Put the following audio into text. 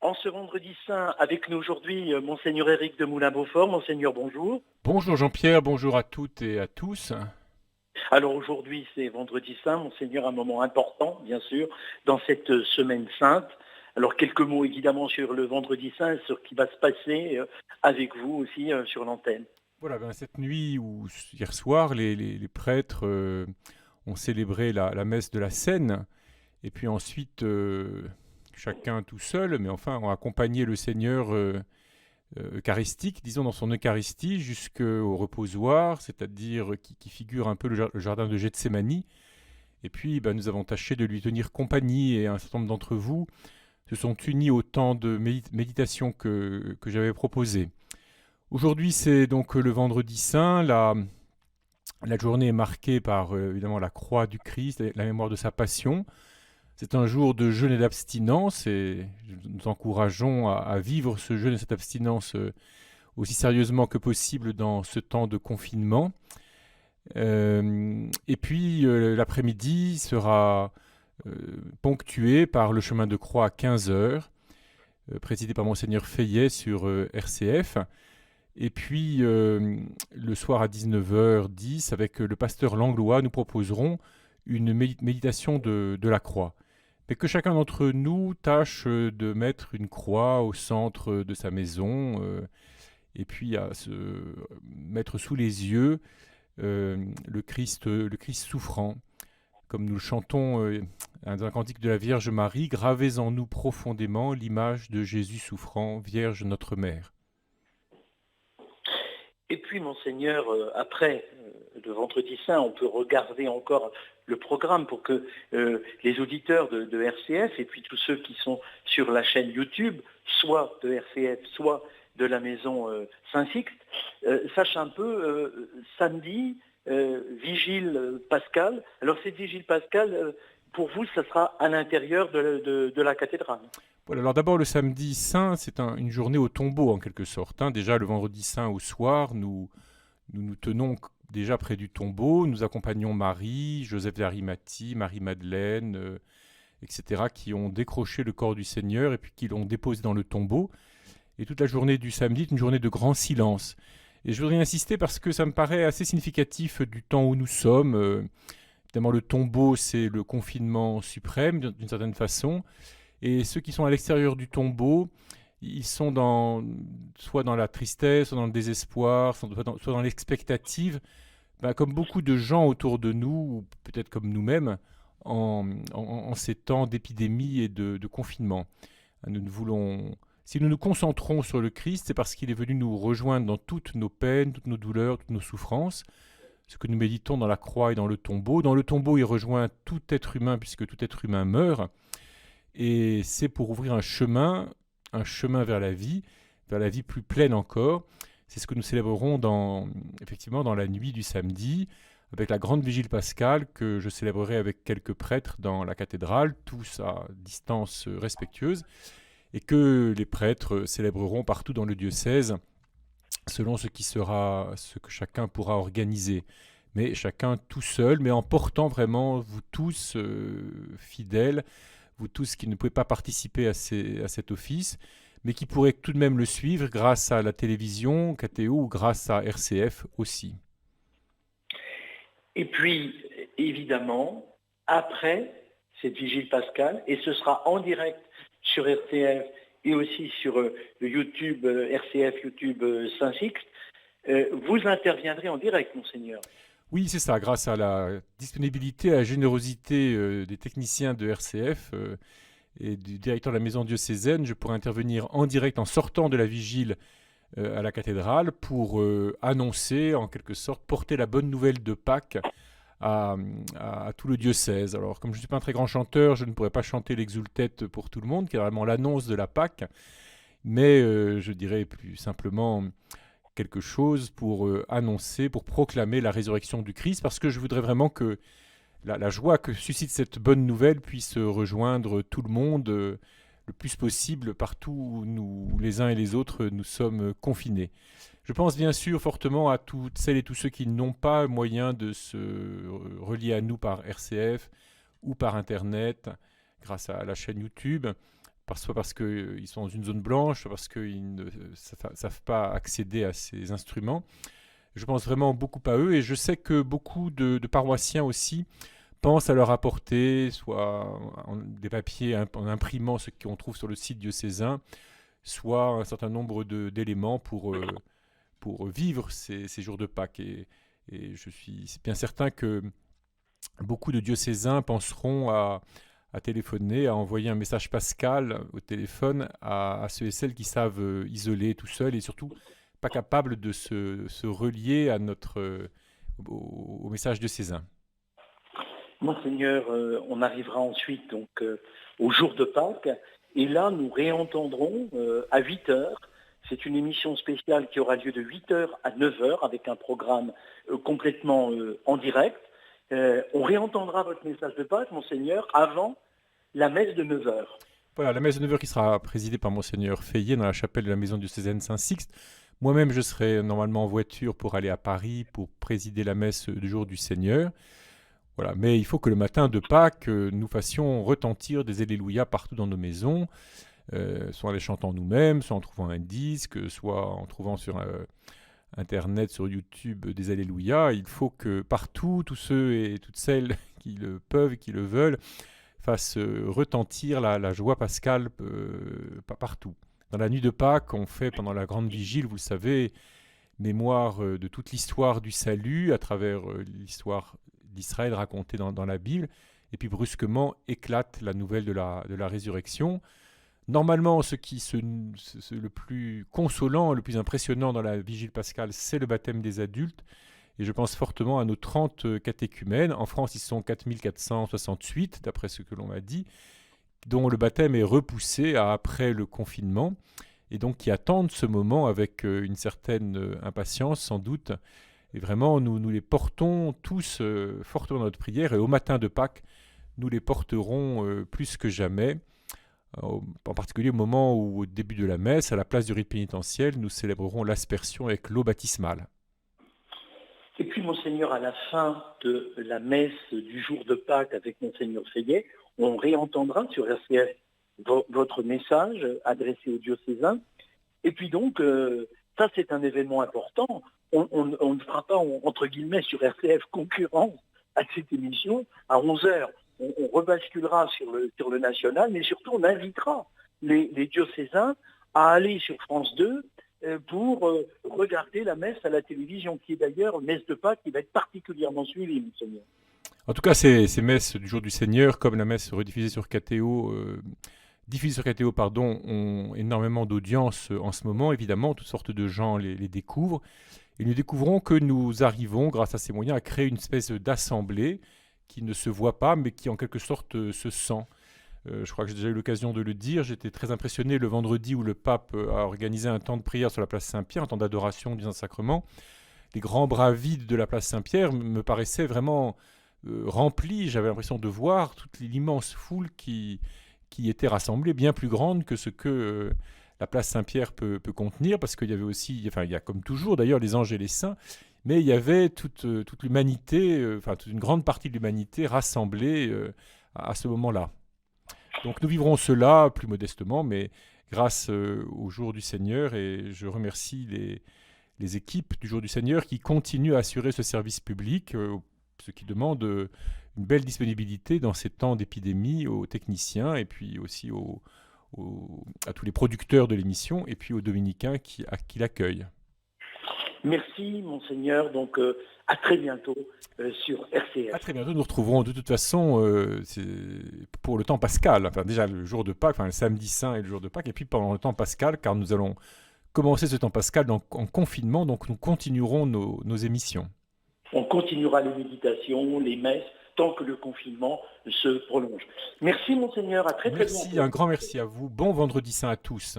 En ce vendredi saint, avec nous aujourd'hui, Monseigneur Éric de Moulin-Beaufort. Monseigneur, bonjour. Bonjour Jean-Pierre, bonjour à toutes et à tous. Alors aujourd'hui, c'est vendredi saint, Monseigneur, un moment important, bien sûr, dans cette semaine sainte. Alors quelques mots évidemment sur le vendredi saint, sur ce qui va se passer avec vous aussi sur l'antenne. Voilà, cette nuit ou hier soir, les prêtres ont célébré la messe de la Seine, et puis ensuite, chacun tout seul, mais enfin, ont accompagné le Seigneur eucharistique, disons dans son Eucharistie, jusqu'au reposoir, c'est-à-dire qui figure un peu le jardin de Gethsémani. Et puis, nous avons tâché de lui tenir compagnie, et un certain nombre d'entre vous se sont unis au temps de méditation que j'avais proposé. Aujourd'hui, c'est donc le vendredi saint. La journée est marquée par évidemment la croix du Christ, la mémoire de sa passion. C'est un jour de jeûne et d'abstinence et nous encourageons à vivre ce jeûne et cette abstinence aussi sérieusement que possible dans ce temps de confinement. Et puis l'après-midi sera euh, ponctué par le chemin de croix à 15 heures, présidé par Monseigneur Feillet sur RCF. Et puis, le soir à 19h10, avec le pasteur Langlois, nous proposerons une méditation de la croix. Mais que chacun d'entre nous tâche de mettre une croix au centre de sa maison, et puis à se mettre sous les yeux le Christ souffrant. Comme nous le chantons dans un cantique de la Vierge Marie, gravez en nous profondément l'image de Jésus souffrant, Vierge notre Mère. Et puis, Monseigneur, après le vendredi saint, on peut regarder encore le programme pour que les auditeurs de RCF et puis tous ceux qui sont sur la chaîne YouTube, soit de RCF, soit de la maison Saint-Sixte, sachent un peu samedi, Vigile Pascal. Alors cette Vigile Pascal, pour vous, ça sera à l'intérieur de la cathédrale. Voilà, alors d'abord le samedi saint, c'est une journée au tombeau en quelque sorte, hein. Déjà le vendredi saint au soir, nous tenons déjà près du tombeau, nous accompagnons Marie, Joseph d'Arimathie, Marie-Madeleine, etc., qui ont décroché le corps du Seigneur et puis qui l'ont déposé dans le tombeau. Et toute la journée du samedi est une journée de grand silence. Et je voudrais insister parce que ça me paraît assez significatif du temps où nous sommes. Évidemment, le tombeau, c'est le confinement suprême d'une certaine façon. Et ceux qui sont à l'extérieur du tombeau, ils sont soit dans la tristesse, soit dans le désespoir, soit dans l'expectative, comme beaucoup de gens autour de nous, ou peut-être comme nous-mêmes, en ces temps d'épidémie et de confinement. Nous ne voulons, si nous nous concentrons sur le Christ, c'est parce qu'il est venu nous rejoindre dans toutes nos peines, toutes nos douleurs, toutes nos souffrances. Ce que nous méditons dans la croix et dans le tombeau. Dans le tombeau, il rejoint tout être humain, puisque tout être humain meurt. Et c'est pour ouvrir un chemin vers la vie plus pleine encore. C'est ce que nous célébrerons effectivement dans la nuit du samedi, avec la grande vigile pascale que je célébrerai avec quelques prêtres dans la cathédrale, tous à distance respectueuse, et que les prêtres célébreront partout dans le diocèse, selon ce que chacun pourra organiser. Mais chacun tout seul, mais en portant vraiment, vous tous fidèles, vous tous qui ne pouvez pas participer à cet office, mais qui pourraient tout de même le suivre grâce à la télévision, KTO, ou grâce à RCF aussi. Et puis, évidemment, après cette vigile pascale, et ce sera en direct sur RCF et aussi sur le YouTube RCF, YouTube Saint-Sixte, vous interviendrez en direct, Monseigneur. Oui, c'est ça, grâce à la disponibilité, à la générosité des techniciens de RCF et du directeur de la maison diocésaine, je pourrais intervenir en direct en sortant de la vigile à la cathédrale pour annoncer, en quelque sorte, porter la bonne nouvelle de Pâques à, à tout le diocèse. Alors, comme je ne suis pas un très grand chanteur, je ne pourrais pas chanter l'Exultet pour tout le monde, qui est vraiment l'annonce de la Pâques, mais je dirais plus simplement quelque chose pour annoncer, pour proclamer la résurrection du Christ, parce que je voudrais vraiment que la joie que suscite cette bonne nouvelle puisse rejoindre tout le monde le plus possible partout où nous, les uns et les autres, nous sommes confinés. Je pense bien sûr fortement à toutes celles et tous ceux qui n'ont pas moyen de se relier à nous par RCF ou par Internet, grâce à la chaîne YouTube, soit parce qu'ils sont dans une zone blanche, soit parce qu'ils ne savent pas accéder à ces instruments. Je pense vraiment beaucoup à eux et je sais que beaucoup de paroissiens aussi pensent à leur apporter soit des papiers en imprimant ce qu'on trouve sur le site diocésain, soit un certain nombre d'éléments pour vivre ces jours de Pâques. Et je suis bien certain que beaucoup de diocésains penseront à téléphoner, à envoyer un message pascal au téléphone à ceux et celles qui savent isoler tout seuls et surtout pas capables de se relier à au message diocésain. Monseigneur, on arrivera ensuite donc au jour de Pâques, et là nous réentendrons à 8 heures. C'est une émission spéciale qui aura lieu de 8 heures à 9 heures avec un programme complètement en direct. On réentendra votre message de Pâques, Monseigneur, avant la messe de 9 heures. Voilà, la messe de 9 heures qui sera présidée par Monseigneur Feillet dans la chapelle de la maison diocésaine Saint-Sixte. Moi-même, je serai normalement en voiture pour aller à Paris pour présider la messe du jour du Seigneur. Voilà. Mais il faut que le matin de Pâques, nous fassions retentir des Alléluia partout dans nos maisons, soit en les chantant nous-mêmes, soit en trouvant un disque, soit en trouvant sur Internet, sur YouTube, des Alléluia. Il faut que partout, tous ceux et toutes celles qui le peuvent, qui le veulent, fassent retentir la joie pascale partout. Dans la nuit de Pâques, on fait pendant la grande vigile, vous le savez, mémoire de toute l'histoire du salut à travers l'histoire d'Israël racontée dans la Bible, et puis brusquement éclate la nouvelle de la résurrection. Normalement, le plus consolant, le plus impressionnant dans la vigile pascale, c'est le baptême des adultes, et je pense fortement à nos 30 catéchumènes. En France, ils sont 4468, d'après ce que l'on m'a dit, dont le baptême est repoussé à après le confinement, et donc qui attendent ce moment avec une certaine impatience sans doute. Et vraiment, nous les portons tous fortement dans notre prière, et au matin de Pâques, nous les porterons plus que jamais, en particulier au moment où, au début de la messe, à la place du rite pénitentiel, nous célébrerons l'aspersion avec l'eau baptismale. Et puis, Monseigneur, à la fin de la messe du jour de Pâques avec Monseigneur Feillet, on réentendra sur RCF votre message adressé aux diocésains. Et puis donc, ça c'est un événement important. On ne fera pas, entre guillemets, sur RCF concurrence à cette émission. À 11 heures, on rebasculera sur le national, mais surtout on invitera les diocésains à aller sur France 2 pour regarder la messe à la télévision, qui est d'ailleurs une messe de Pâques qui va être particulièrement suivie, Monseigneur. En tout cas, ces messes du jour du Seigneur, comme la messe rediffusée sur KTO, ont énormément d'audience en ce moment. Évidemment, toutes sortes de gens les découvrent. Et nous découvrons que nous arrivons, grâce à ces moyens, à créer une espèce d'assemblée qui ne se voit pas, mais qui en quelque sorte se sent. Je crois que j'ai déjà eu l'occasion de le dire. J'étais très impressionné le vendredi où le pape a organisé un temps de prière sur la place Saint-Pierre, un temps d'adoration du Saint-Sacrement. Les grands bras vides de la place Saint-Pierre me paraissaient vraiment remplis. J'avais l'impression de voir toute l'immense foule qui était rassemblée, bien plus grande que ce que la place Saint-Pierre peut contenir, parce qu'il y avait aussi, enfin il y a comme toujours d'ailleurs les anges et les saints, mais il y avait toute l'humanité, toute une grande partie de l'humanité rassemblée à ce moment-là. Donc nous vivrons cela plus modestement, mais grâce au jour du Seigneur, et je remercie les équipes du jour du Seigneur qui continuent à assurer ce service public, ce qui demande une belle disponibilité dans ces temps d'épidémie aux techniciens et puis aussi à tous les producteurs de l'émission et puis aux dominicains qui l'accueillent. Merci, Monseigneur. Donc, à très bientôt sur RCF. À très bientôt. Nous retrouverons de toute façon pour le temps pascal. Enfin, déjà le jour de Pâques, le samedi saint et le jour de Pâques, et puis pendant le temps pascal, car nous allons commencer ce temps pascal en confinement, donc nous continuerons nos émissions. On continuera les méditations, les messes, tant que le confinement se prolonge. Merci, Monseigneur. À très bientôt. Merci, un grand merci à vous. Bon vendredi saint à tous.